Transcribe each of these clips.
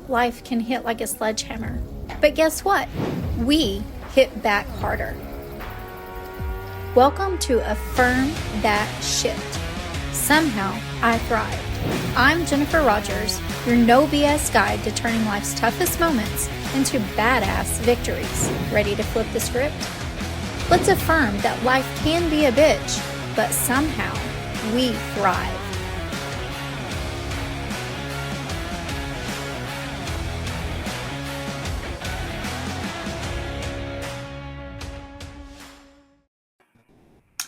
life can hit like a sledgehammer. But guess what? We hit back harder. Welcome to Affirm That Sh. Somehow I thrive. I'm Jennifer Rogers, your no BS guide to turning life's toughest moments into badass victories. Ready to flip the script? Let's affirm that life can be a bitch, but somehow we thrive.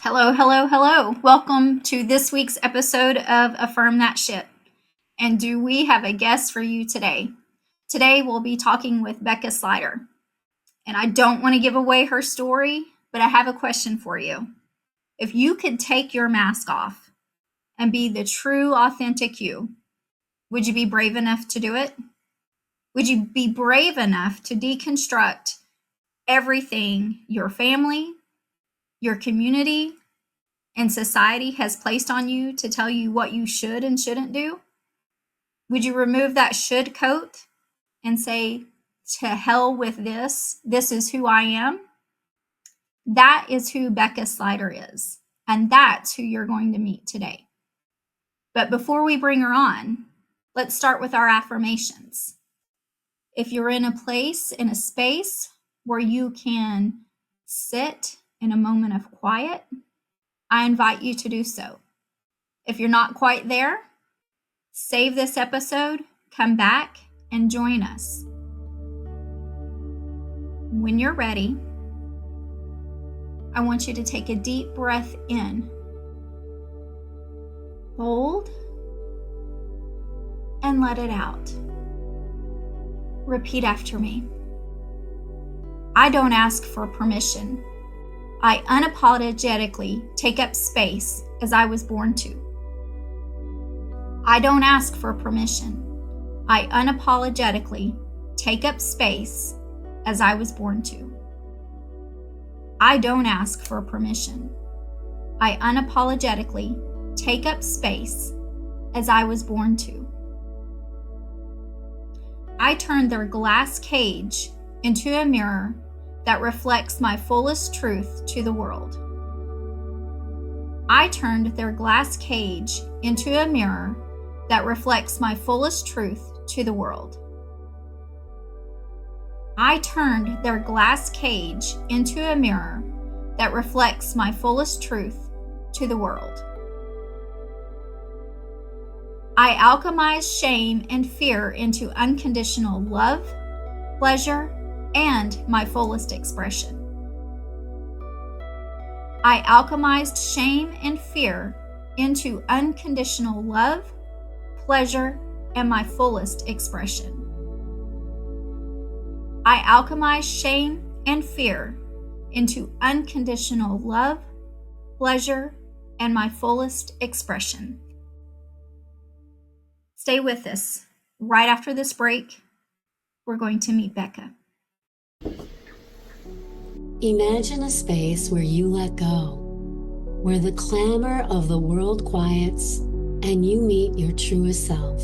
Hello, hello, hello. Welcome to this week's episode of Affirm That Sh. And do we have a guest for you today? Today we'll be talking with Bekah Slider. And I don't want to give away her story, but I have a question for you. If you could take your mask off and be the true, authentic you, would you be brave enough to do it? Would you be brave enough to deconstruct everything your family, your community, and society has placed on you to tell you what you should and shouldn't do? Would you remove that should coat and say, to hell with this is who I am? That is who Bekah Slider is, and that's who you're going to meet today. But before we bring her on, let's start with our affirmations. If you're in a place, in a space where you can sit in a moment of quiet, I invite you to do so. If you're not quite there, save this episode, come back, and join us. When you're ready, I want you to take a deep breath in. Hold and let it out. Repeat after me. I don't ask for permission. I unapologetically take up space as I was born to. I don't ask for permission. I unapologetically take up space as I was born to. I don't ask for permission. I unapologetically take up space as I was born to. I turned their glass cage into a mirror that reflects my fullest truth to the world. I turned their glass cage into a mirror that reflects my fullest truth to the world. I turned their glass cage into a mirror that reflects my fullest truth to the world. I alchemized shame and fear into unconditional love, pleasure, and my fullest expression. I alchemized shame and fear into unconditional love, pleasure, and my fullest expression. I alchemized shame and fear into unconditional love, pleasure, and my fullest expression. Stay with us. Right after this break, we're going to meet Bekah. Imagine a space where you let go, where the clamor of the world quiets and you meet your truest self.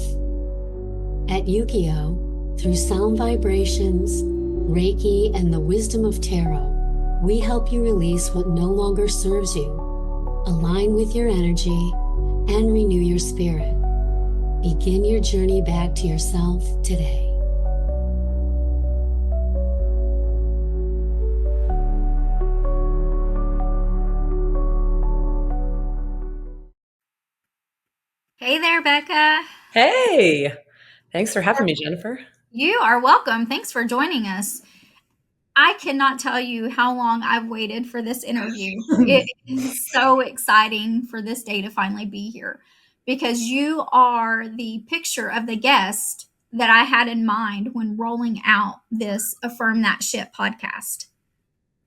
At Yu-Gi-Oh!, through sound vibrations, Reiki, and the wisdom of tarot, we help you release what no longer serves you, align with your energy, and renew your spirit. Begin your journey back to yourself today. Hey there, Bekah. Hey, thanks for having me, Jennifer. You are welcome. Thanks for joining us. I cannot tell you how long I've waited for this interview. It is so exciting for this day to finally be here because you are the picture of the guest that I had in mind when rolling out this Affirm That Sh podcast.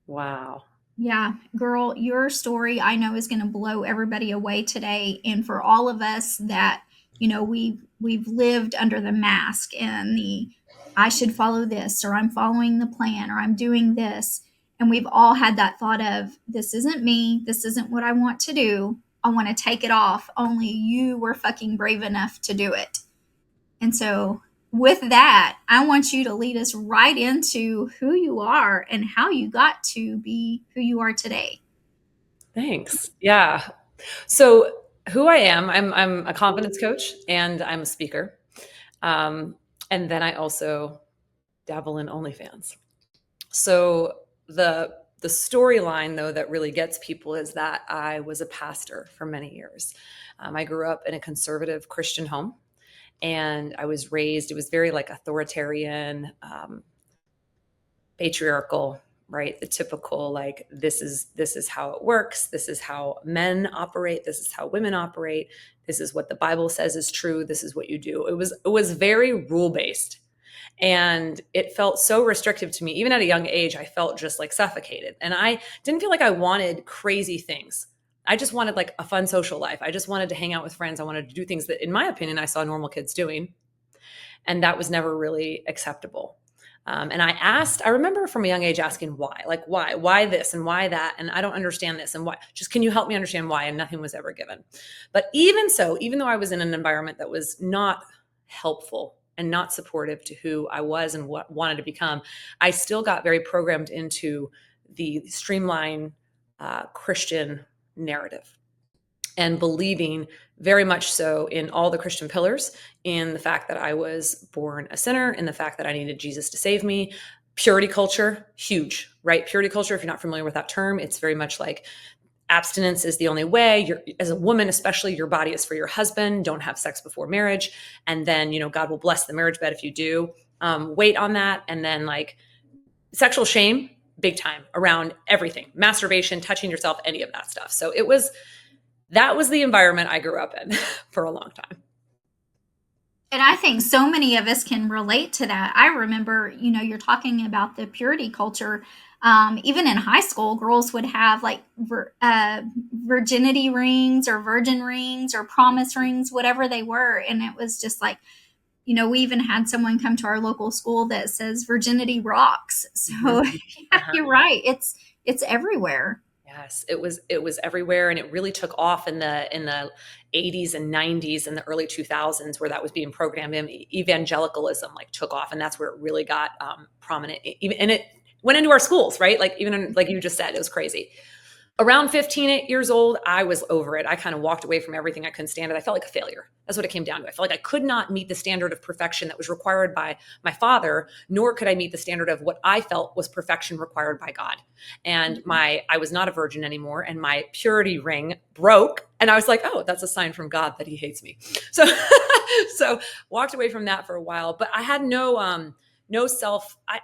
Wow. Yeah, girl, your story I know is going to blow everybody away today. And for all of us that, we've lived under the mask and the I should follow this, or I'm following the plan, or I'm doing this. And we've all had that thought of, this isn't me. This isn't what I want to do. I want to take it off. Only you were fucking brave enough to do it. And so with that, I want you to lead us right into who you are and how you got to be who you are today. Thanks. Yeah. So who I am, I'm a confidence coach and I'm a speaker. Um, and then I also dabble in OnlyFans. So the storyline though that really gets people is that I was a pastor for many years. I grew up in a conservative Christian home, and I was raised. It was very like authoritarian, patriarchal, right? The typical like this is how it works. This is how men operate. This is how women operate. This is what the Bible says is true. This is what you do. It was very rule based. And it felt so restrictive to me. Even at a young age, I felt just like suffocated. And I didn't feel like I wanted crazy things. I just wanted like a fun social life. I just wanted to hang out with friends. I wanted to do things that, in my opinion, I saw normal kids doing. And that was never really acceptable. And I remember from a young age asking why, like why this and why that? And I don't understand this and why, just can you help me understand why? And nothing was ever given. But even so, even though I was in an environment that was not helpful and not supportive to who I was and what wanted to become, I still got very programmed into the streamlined Christian narrative and believing very much so in all the Christian pillars, in the fact that I was born a sinner, in the fact that I needed Jesus to save me. Purity culture, huge, right? Purity culture, if you're not familiar with that term, it's very much like abstinence is the only way. You're, as a woman, especially, your body is for your husband. Don't have sex before marriage. And then, God will bless the marriage bed if you do. Wait on that. And then like sexual shame, big time around everything, masturbation, touching yourself, any of that stuff. So that was the environment I grew up in for a long time. And I think so many of us can relate to that. I remember, you're talking about the purity culture. Even in high school, girls would have like virginity rings or virgin rings or promise rings, whatever they were. And it was just like, we even had someone come to our local school that says virginity rocks. So yeah, you're right. It's everywhere. Yes, it was everywhere, and it really took off in the 80s and 90s and the early 2000s, where that was being programmed in. Evangelicalism like took off, and that's where it really got prominent. And it went into our schools, right? Like even like you just said, it was crazy. Around 15 years old, I was over it. I kind of walked away from everything. I couldn't stand it. I felt like a failure. That's what it came down to. I felt like I could not meet the standard of perfection that was required by my father, nor could I meet the standard of what I felt was perfection required by God. And I was not a virgin anymore, and my purity ring broke. And I was like, oh, that's a sign from God that he hates me. So, so walked away from that for a while, but I had no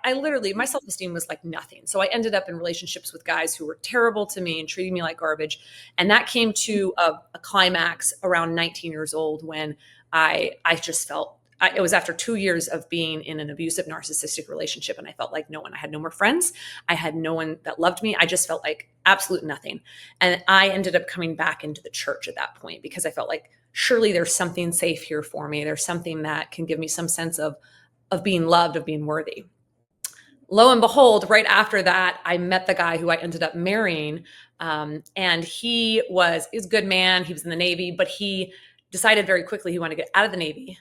I literally, my self-esteem was like nothing. So I ended up in relationships with guys who were terrible to me and treating me like garbage. And that came to a climax around 19 years old, when I just felt, it was after 2 years of being in an abusive narcissistic relationship. And I felt like I had no more friends. I had no one that loved me. I just felt like absolute nothing. And I ended up coming back into the church at that point, because I felt like surely there's something safe here for me. There's something that can give me some sense of being loved, of being worthy. Lo and behold, right after that, I met the guy who I ended up marrying. And he was a good man. He was in the Navy, but he decided very quickly he wanted to get out of the Navy.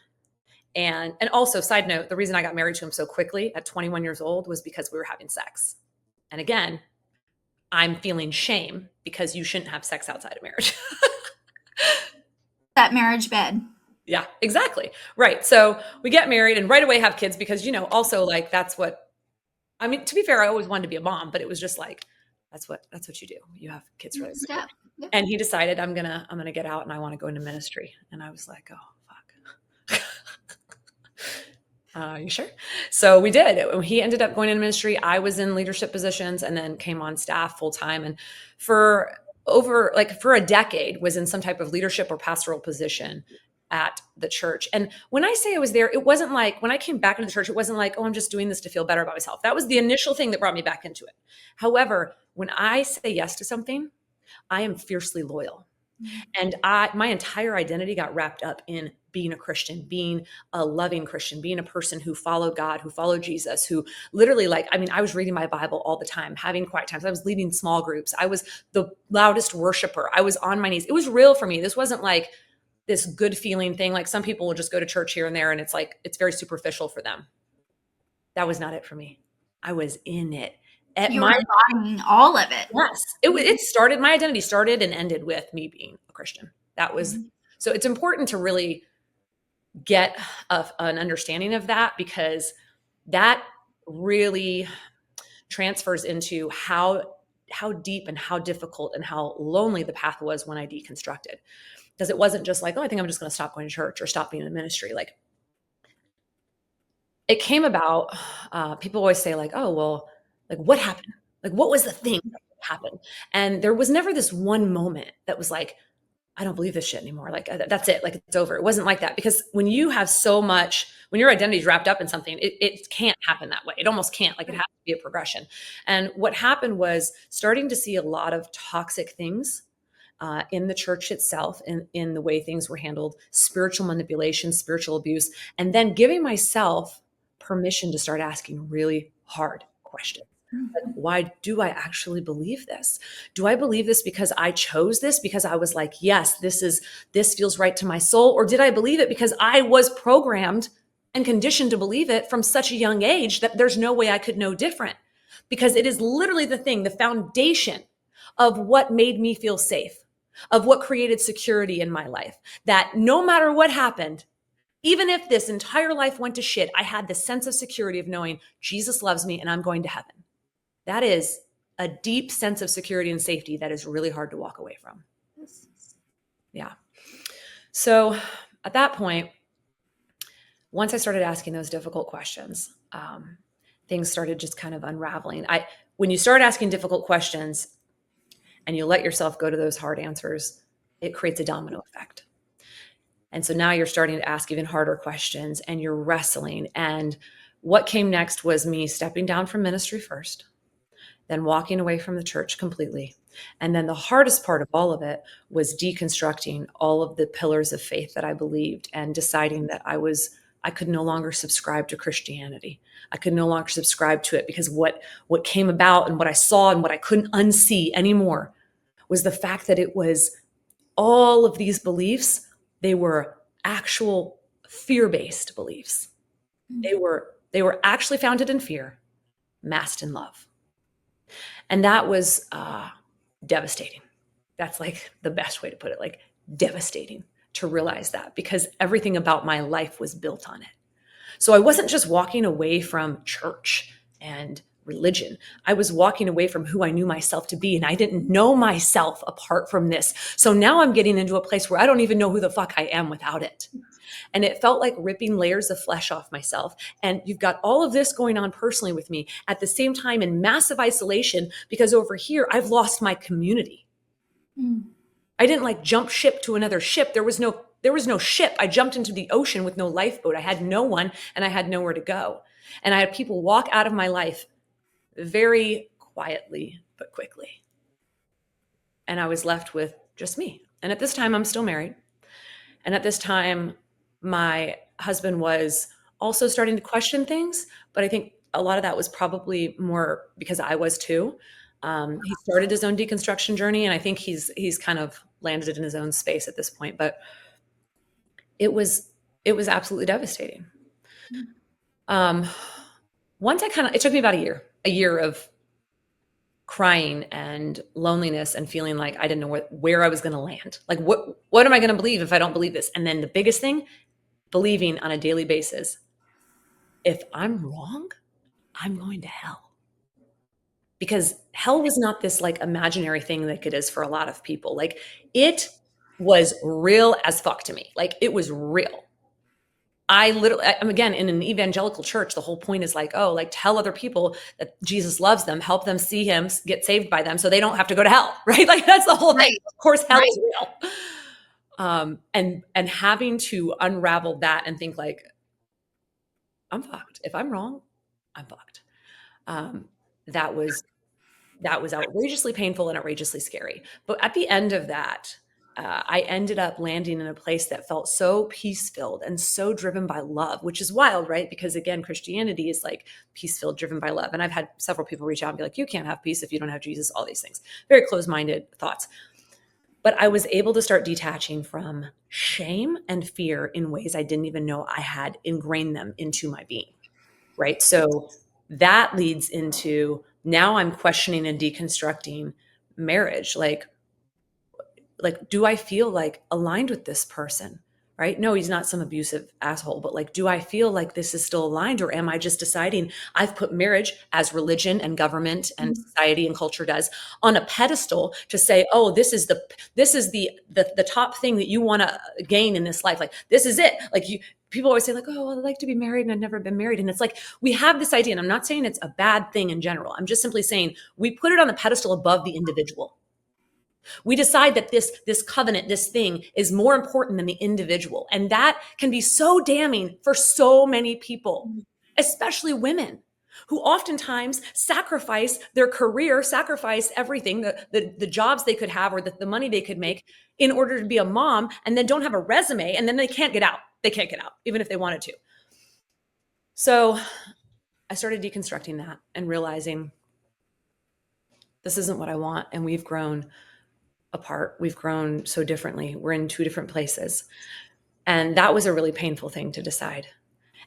And also, side note, the reason I got married to him so quickly at 21 years old was because we were having sex. And again, I'm feeling shame, because you shouldn't have sex outside of marriage. That marriage bed. Yeah, exactly. Right. So we get married and right away have kids, because, also like that's what, I mean, to be fair, I always wanted to be a mom, but it was just like, that's what you do. You have kids really quickly. Yeah. And he decided I'm going to get out and I want to go into ministry. And I was like, oh, fuck. You sure? So we did. He ended up going into ministry. I was in leadership positions and then came on staff full time. And for a decade was in some type of leadership or pastoral position at the church. And when I say I was there, it wasn't like, when I came back into the church, it wasn't like, oh, I'm just doing this to feel better about myself. That was the initial thing that brought me back into it. However, when I say yes to something, I am fiercely loyal. And my entire identity got wrapped up in being a Christian, being a loving Christian, being a person who followed God, who followed Jesus, who literally I was reading my Bible all the time, having quiet times. I was leading small groups. I was the loudest worshiper. I was on my knees. It was real for me. This wasn't like, this good feeling thing. Like some people will just go to church here and there and it's like, it's very superficial for them. That was not it for me. I was in it. You were embodying all of it. Yes. It started, my identity started and ended with me being a Christian. That was, so it's important to really get an understanding of that, because that really transfers into how deep and how difficult and how lonely the path was when I deconstructed. Because it wasn't just like, oh, I think I'm just going to stop going to church or stop being in ministry. Like, it came about, people always say like, oh, well, like what happened? Like, what was the thing that happened? And there was never this one moment that was like, I don't believe this shit anymore. Like, that's it. Like, it's over. It wasn't like that, because when you have so much, when your identity is wrapped up in something, it can't happen that way. It almost can't. Like, it has to be a progression. And what happened was starting to see a lot of toxic things in the church itself, in the way things were handled, spiritual manipulation, spiritual abuse, and then giving myself permission to start asking really hard questions. Like, why do I actually believe this? Do I believe this because I chose this, because I was like, yes, this feels right to my soul? Or did I believe it because I was programmed and conditioned to believe it from such a young age that there's no way I could know different? Because it is literally the thing, the foundation of what made me feel safe, of what created security in my life, that no matter what happened, even if this entire life went to shit, I had the sense of security of knowing Jesus loves me and I'm going to heaven. That is a deep sense of security and safety that is really hard to walk away from. Yeah. So at that point, once I started asking those difficult questions, things started just kind of unraveling. When you start asking difficult questions and you let yourself go to those hard answers, it creates a domino effect. And so now you're starting to ask even harder questions and you're wrestling. And what came next was me stepping down from ministry first, then walking away from the church completely. And then the hardest part of all of it was deconstructing all of the pillars of faith that I believed and deciding that I could no longer subscribe to Christianity. I could no longer subscribe to it, because what came about and what I saw and what I couldn't unsee anymore was the fact that it was all of these beliefs. They were actual fear-based beliefs. They were actually founded in fear, masked in love. And that was devastating. That's like the best way to put it, like devastating to realize that, because everything about my life was built on it. So I wasn't just walking away from church and religion. I was walking away from who I knew myself to be, and I didn't know myself apart from this. So now I'm getting into a place where I don't even know who the fuck I am without it. And it felt like ripping layers of flesh off myself. And you've got all of this going on personally with me at the same time in massive isolation, because over here, I've lost my community. I didn't like jump ship to another ship. There was no ship. I jumped into the ocean with no lifeboat. I had no one and I had nowhere to go. And I had people walk out of my life very quietly, but quickly. And I was left with just me. And at this time, I'm still married. And at this time, my husband was also starting to question things, but I think a lot of that was probably more because I was too. He started his own deconstruction journey, and I think he's kind of landed it in his own space at this point. But it was absolutely devastating. Once it took me about a year of crying and loneliness and feeling like I didn't know where I was going to land. Like, what am I going to believe if I don't believe this? And then the biggest thing, believing on a daily basis, if I'm wrong, I'm going to hell. Because hell was not this like imaginary thing like it is for a lot of people. Like, it was real as fuck to me. Like, it was real. I'm again in an evangelical church. The whole point is like, oh, like tell other people that Jesus loves them, help them see him, get saved by them so they don't have to go to hell, right? Like, that's the whole thing. Of course, hell is real. And having to unravel that and think like, I'm fucked. If I'm wrong, I'm fucked. That was outrageously painful and outrageously scary. But at the end of that, I ended up landing in a place that felt so peace-filled and so driven by love, which is wild, right? Because again, Christianity is like peace-filled, driven by love. And I've had several people reach out and be like, you can't have peace if you don't have Jesus, all these things. Very close-minded thoughts. But I was able to start detaching from shame and fear in ways I didn't even know I had ingrained them into my being, right? So that leads into now I'm questioning and deconstructing marriage. Like, do I feel like aligned with this person? Right? No, he's not some abusive asshole, but like, do I feel like this is still aligned, or am I just deciding I've put marriage, as religion and government and society and culture does, on a pedestal to say, oh, this is the top thing that you want to gain in this life. Like, this is it. Like, people always say like, oh, I'd like to be married and I've never been married. And it's like, we have this idea, and I'm not saying it's a bad thing in general. I'm just simply saying we put it on the pedestal above the individual. We decide that this covenant, this thing is more important than the individual. And that can be so damning for so many people, especially women who oftentimes sacrifice their career, sacrifice everything, the jobs they could have or the money they could make in order to be a mom, and then don't have a resume, and then they can't get out. They can't get out, even if they wanted to. So I started deconstructing that and realizing this isn't what I want. And we've grown apart. We've grown so differently. We're in two different places. And that was a really painful thing to decide.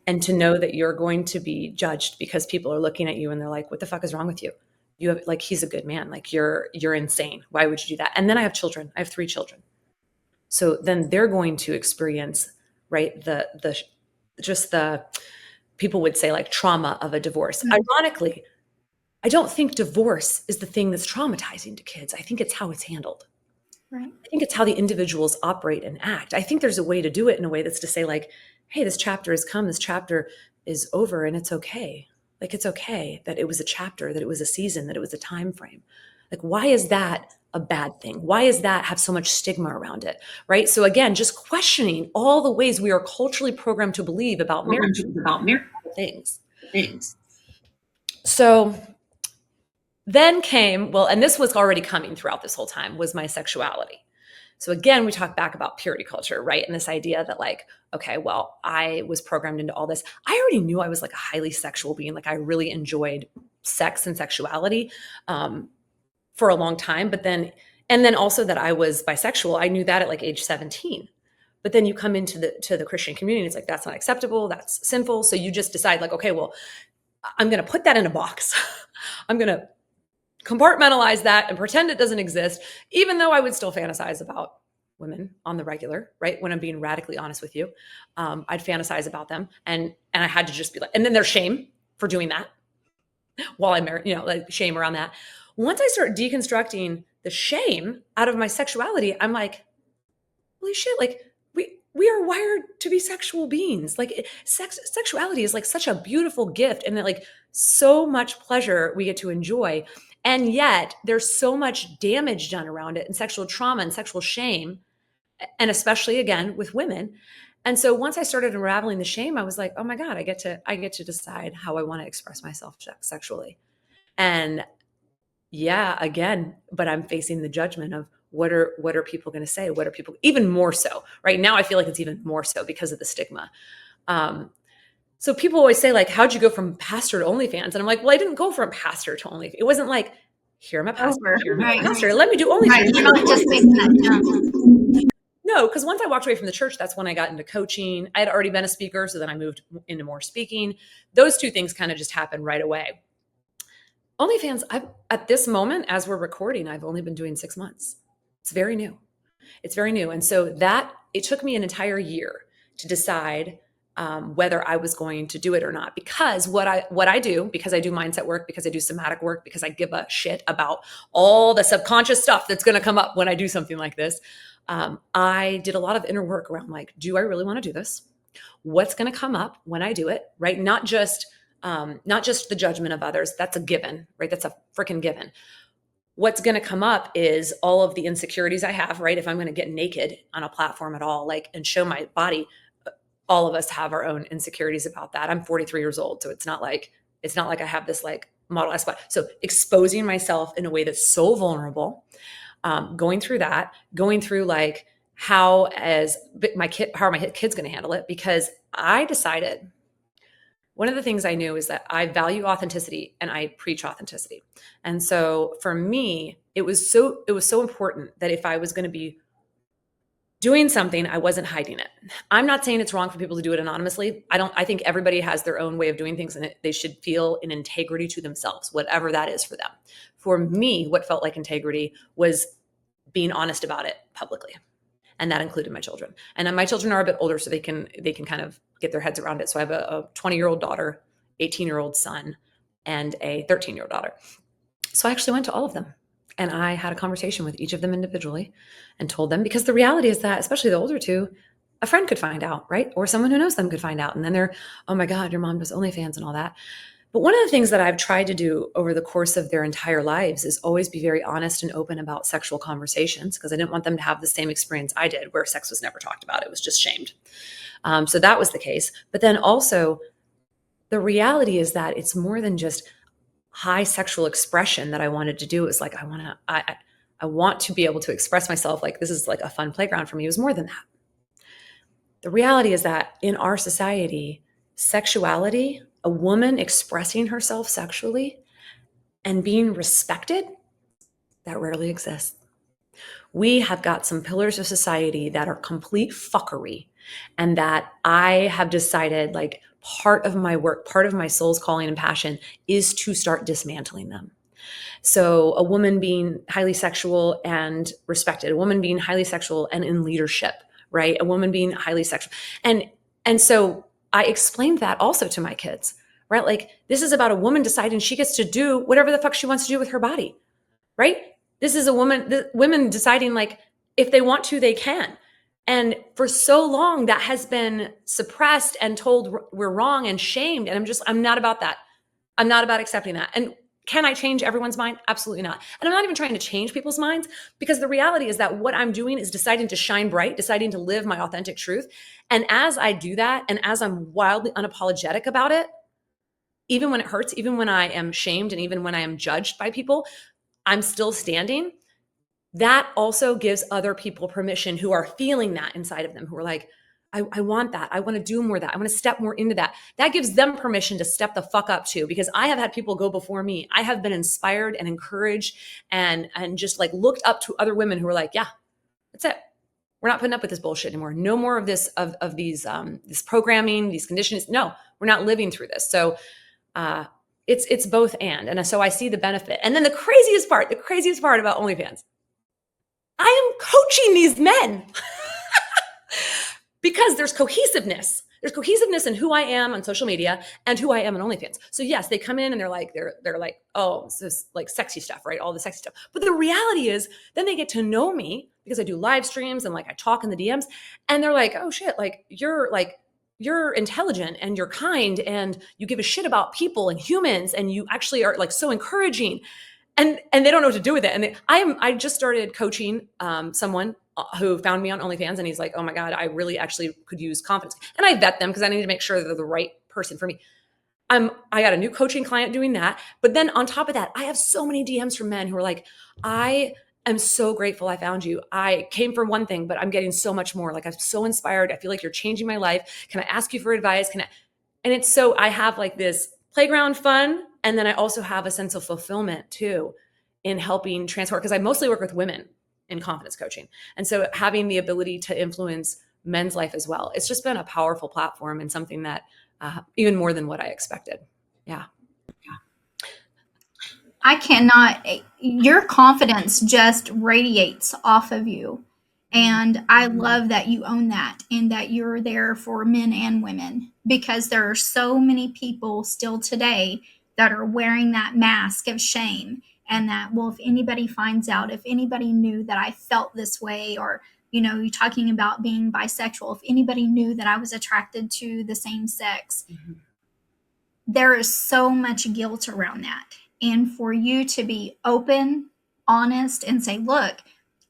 And to know that you're going to be judged because people are looking at you and they're like, what the fuck is wrong with you? You have, like, he's a good man. Like, you're insane. Why would you do that? And then I have children. I have 3 children. So then they're going to experience, right, the people would say like trauma of a divorce. Ironically, I don't think divorce is the thing that's traumatizing to kids. I think it's how it's handled. Right. I think it's how the individuals operate and act. I think there's a way to do it in a way that's to say like, hey, this chapter has come, this chapter is over, and it's okay. Like, it's okay that it was a chapter, that it was a season, that it was a time frame. Like, why is that a bad thing? Why does that have so much stigma around it? Right? So again, just questioning all the ways we are culturally programmed to believe about marriage, things. So then came, well, and this was already coming throughout this whole time, was my sexuality. So again, we talk back about purity culture, right? And this idea that like, okay, well, I was programmed into all this. I already knew I was like a highly sexual being. Like, I really enjoyed sex and sexuality for a long time. But then, and then also that I was bisexual. I knew that at like age 17. But then you come into the Christian community, it's like, that's not acceptable. That's sinful. So you just decide like, okay, well, I'm going to put that in a box. I'm going to compartmentalize that and pretend it doesn't exist, even though I would still fantasize about women on the regular, right? When I'm being radically honest with you, I'd fantasize about them, and I had to just be like, and then there's shame for doing that while I'm married, like shame around that. Once I start deconstructing the shame out of my sexuality, I'm like, holy shit, like we are wired to be sexual beings. Like, sexuality is like such a beautiful gift, and that like so much pleasure we get to enjoy. And yet there's so much damage done around it, and sexual trauma and sexual shame, and especially again with women. And so once I started unraveling the shame, I was like, oh my God, I get to decide how I want to express myself sexually. And yeah, again, but I'm facing the judgment of what are people going to say? What are people, even more so right now? I feel like it's even more so because of the stigma. So people always say like, how'd you go from pastor to OnlyFans? And I'm like, well, I didn't go from pastor to OnlyFans. It wasn't like, here I'm a pastor, let me do OnlyFans. Right. You're not just making that jump. No, because once I walked away from the church, that's when I got into coaching. I had already been a speaker, so then I moved into more speaking. Those two things kind of just happened right away. OnlyFans, at this moment, as we're recording, I've only been doing 6 months. It's very new. And so it took me an entire year to decide whether I was going to do it or not. Because what I do, because I do mindset work, because I do somatic work, because I give a shit about all the subconscious stuff that's going to come up when I do something like this. I did a lot of inner work around like, do I really want to do this? What's going to come up when I do it, right? Not just the judgment of others. That's a given, right? That's a freaking given. What's going to come up is all of the insecurities I have, right? If I'm going to get naked on a platform at all, like, and show my body, all of us have our own insecurities about that. I'm 43 years old. So it's not like I have this like model S body. So exposing myself in a way that's so vulnerable, going through like how are my kids going to handle it? Because I decided one of the things I knew is that I value authenticity and I preach authenticity. And so for me, it was so important that if I was going to be doing something, I wasn't hiding it. I'm not saying it's wrong for people to do it anonymously. I think everybody has their own way of doing things, and they should feel an integrity to themselves, whatever that is for them. For me, what felt like integrity was being honest about it publicly. And that included my children. And my children are a bit older, so they can kind of get their heads around it. So I have a 20-year-old daughter, 18-year-old son, and a 13-year-old daughter. So I actually went to all of them. And I had a conversation with each of them individually and told them, because the reality is that, especially the older two, a friend could find out, right? Or someone who knows them could find out. And then they're, oh my God, your mom does OnlyFans and all that. But one of the things that I've tried to do over the course of their entire lives is always be very honest and open about sexual conversations, because I didn't want them to have the same experience I did, where sex was never talked about. It was just shamed. So that was the case. But then also, the reality is that it's more than just high sexual expression that I wanted to do. It was like, I want to be able to express myself. Like, this is like a fun playground for me. It was more than that. The reality is that in our society, sexuality, a woman expressing herself sexually and being respected, that rarely exists. We have got some pillars of society that are complete fuckery, and that I have decided, like, part of my work, part of my soul's calling and passion is to start dismantling them. So a woman being highly sexual and respected, a woman being highly sexual and in leadership, right? A woman being highly sexual. And so I explained that also to my kids, right? Like, this is about a woman deciding she gets to do whatever the fuck she wants to do with her body, right? This is women deciding, like, if they want to, they can. And for so long that has been suppressed and told we're wrong and shamed. And I'm not about that. I'm not about accepting that. And can I change everyone's mind? Absolutely not. And I'm not even trying to change people's minds, because the reality is that what I'm doing is deciding to shine bright, deciding to live my authentic truth. And as I do that, and as I'm wildly unapologetic about it, even when it hurts, even when I am shamed, and even when I am judged by people, I'm still standing. That also gives other people permission who are feeling that inside of them, who are like, I want that. I want to do more of that. I want to step more into that. That gives them permission to step the fuck up too, because I have had people go before me. I have been inspired and encouraged and just like looked up to other women who are like, yeah, that's it. We're not putting up with this bullshit anymore. No more of this, of these, this programming, these conditions. No, we're not living through this. So, it's both and so I see the benefit. And then the craziest part about OnlyFans, I am coaching these men because there's cohesiveness. There's cohesiveness in who I am on social media and who I am on OnlyFans. So yes, they come in and they're like, oh, it's this like sexy stuff, right? All the sexy stuff. But the reality is, then they get to know me because I do live streams and like I talk in the DMs, and they're like, oh shit, you're intelligent and you're kind and you give a shit about people and humans, and you actually are like so encouraging. And they don't know what to do with it. And I just started coaching someone who found me on OnlyFans, and he's like, oh my God, I really actually could use confidence. And I vet them because I need to make sure they're the right person for me. I got a new coaching client doing that. But then on top of that, I have so many DMs from men who are like, I am so grateful I found you. I came for one thing, but I'm getting so much more. Like, I'm so inspired. I feel like you're changing my life. Can I ask you for advice? And it's so I have like this playground fun. And then I also have a sense of fulfillment too in helping transport, because I mostly work with women in confidence coaching. And so having the ability to influence men's life as well, it's just been a powerful platform and something that even more than what I expected. Yeah. I cannot, your confidence just radiates off of you. And I love that you own that and that you're there for men and women, because there are so many people still today that are wearing that mask of shame. And that, well, if anybody finds out, if anybody knew that I felt this way, or, you're talking about being bisexual, if anybody knew that I was attracted to the same sex, there is so much guilt around that. And for you to be open, honest, and say, look,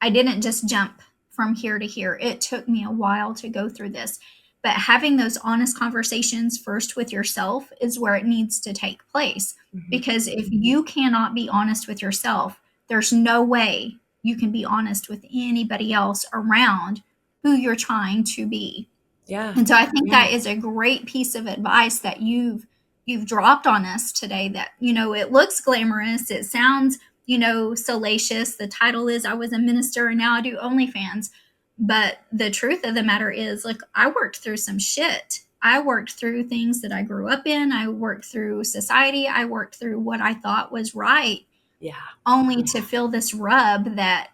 I didn't just jump from here to here. It took me a while to go through this. But having those honest conversations first with yourself is where it needs to take place. Because if you cannot be honest with yourself, there's no way you can be honest with anybody else around who you're trying to be. Yeah. And so I think that is a great piece of advice that you've you've dropped on us today that, it looks glamorous. It sounds, salacious. The title is I was a minister and now I do OnlyFans. But the truth of the matter is, like, I worked through some shit. I worked through things that I grew up in. I worked through society. I worked through what I thought was right. Yeah. Only to feel this rub that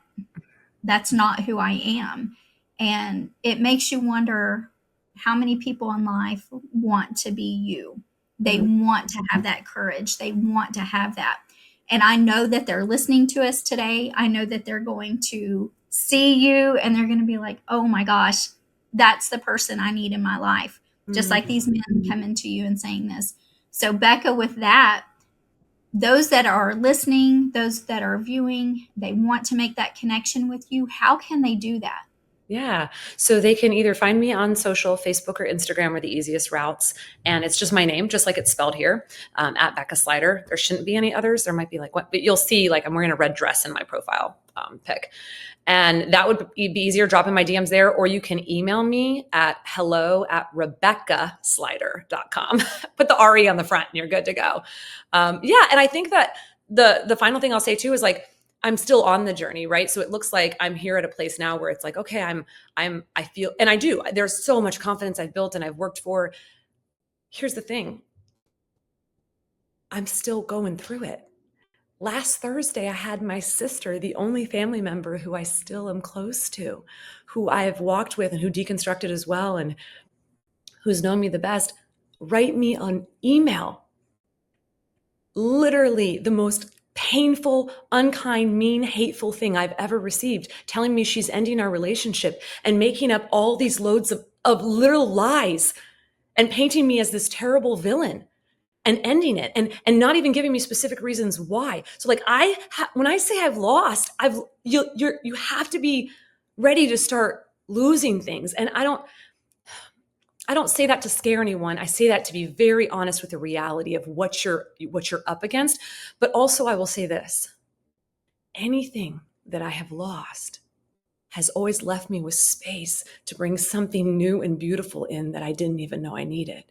that's not who I am. And it makes you wonder how many people in life want to be you. They want to have that courage. They want to have that. And I know that they're listening to us today. I know that they're going to see you and they're going to be like, oh my gosh, that's the person I need in my life. Just like these men coming to you and saying this. So, Bekah, with that, those that are listening, those that are viewing, they want to make that connection with you. How can they do that? Yeah. So they can either find me on social, Facebook or Instagram are the easiest routes. And it's just my name, just like it's spelled here, at Bekah Slider. There shouldn't be any others. There might be like what, but you'll see like I'm wearing a red dress in my profile pic. And that would be easier dropping my DMs there, or you can email me at hello@RebekahSlider.com. Put the RE on the front and you're good to go. Yeah. And I think that the final thing I'll say too is like, I'm still on the journey, right? So it looks like I'm here at a place now where it's like, okay, I feel, and I do, there's so much confidence I've built and I've worked for. Here's the thing. I'm still going through it. Last Thursday, I had my sister, the only family member who I still am close to, who I have walked with and who deconstructed as well, and who's known me the best, write me an email. Literally the most painful, unkind, mean, hateful thing I've ever received, telling me she's ending our relationship and making up all these loads of little lies and painting me as this terrible villain and ending it and not even giving me specific reasons why. So like when I say I've lost, you have to be ready to start losing things. And I don't say that to scare anyone. I say that to be very honest with the reality of what you're up against. But also I will say this, anything that I have lost has always left me with space to bring something new and beautiful in that I didn't even know I needed.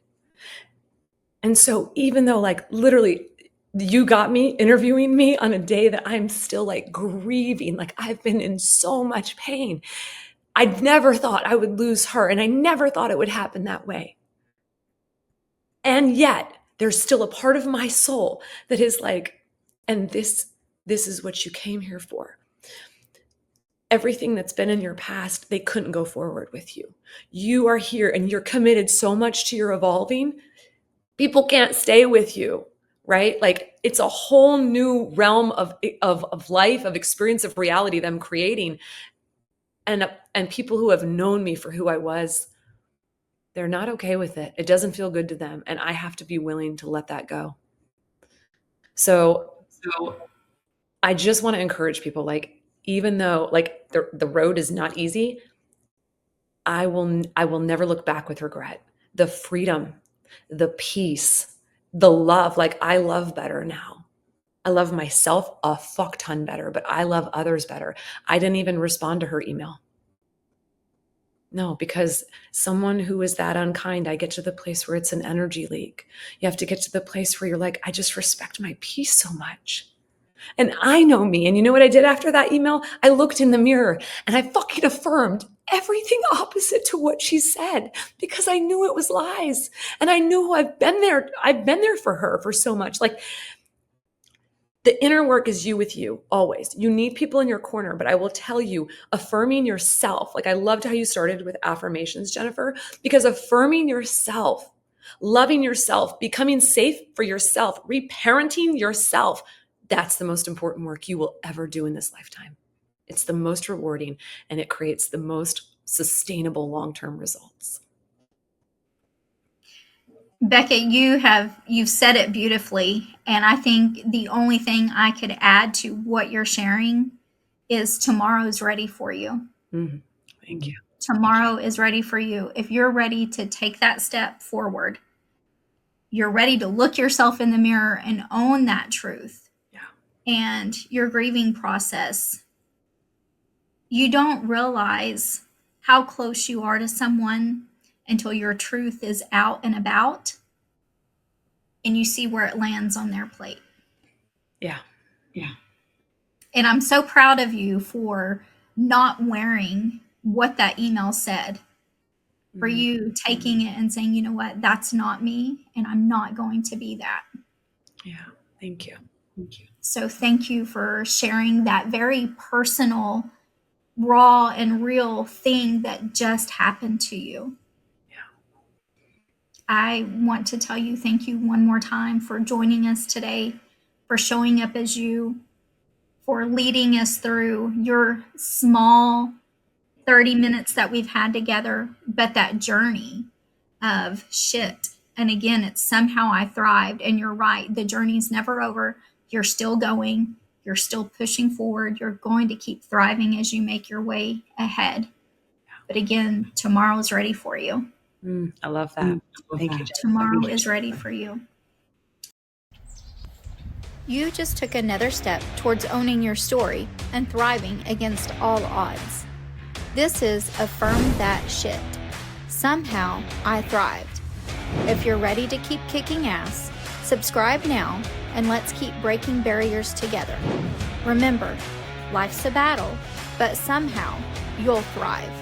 And so even though like literally you got me interviewing me on a day that I'm still like grieving, like I've been in so much pain, I never thought I would lose her. And I never thought it would happen that way. And yet there's still a part of my soul that is like, and this is what you came here for. Everything that's been in your past, they couldn't go forward with you. You are here and you're committed so much to your evolving. People can't stay with you, right? Like it's a whole new realm of life, of experience, of reality that I'm creating. And people who have known me for who I was, they're not okay with it. It doesn't feel good to them. And I have to be willing to let that go. So I just want to encourage people, like, even though like the road is not easy, I will never look back with regret. The freedom, the peace, the love, like I love better now. I love myself a fuck ton better, but I love others better. I didn't even respond to her email. No, because someone who is that unkind, I get to the place where it's an energy leak. You have to get to the place where you're like, I just respect my peace so much. And I know me. And you know what I did after that email? I looked in the mirror and I fucking affirmed everything opposite to what she said because I knew it was lies. And I knew I've been there. I've been there for her for so much. Like the inner work is you with you always. You need people in your corner, but I will tell you, affirming yourself. Like I loved how you started with affirmations, Jennifer, because affirming yourself, loving yourself, becoming safe for yourself, reparenting yourself, that's the most important work you will ever do in this lifetime. It's the most rewarding and it creates the most sustainable long-term results. Bekah, you've said it beautifully, and I think the only thing I could add to what you're sharing is tomorrow's ready for you. Mm-hmm. Thank you. Tomorrow is ready for you. If you're ready to take that step forward, you're ready to look yourself in the mirror and own that truth. Yeah. And your grieving process, you don't realize how close you are to someone until your truth is out and about. and you see where it lands on their plate. Yeah. And I'm so proud of you for not wearing what that email said, for you taking it and saying, you know what, that's not me, and I'm not going to be that. Yeah. Thank you. So thank you for sharing that very personal, raw, and real thing that just happened to you. I want to tell you thank you one more time for joining us today, for showing up as you, for leading us through your small 30 minutes that we've had together, but that journey of shit. And again, it's somehow I thrived. And you're right, the journey's never over. You're still going. You're still pushing forward. You're going to keep thriving as you make your way ahead. But again, tomorrow's ready for you. I love that. Thank you. Tomorrow is ready for you. You just took another step towards owning your story and thriving against all odds. This is Affirm That Shit. Somehow I thrived. If you're ready to keep kicking ass, subscribe now and let's keep breaking barriers together. Remember, life's a battle, but somehow you'll thrive.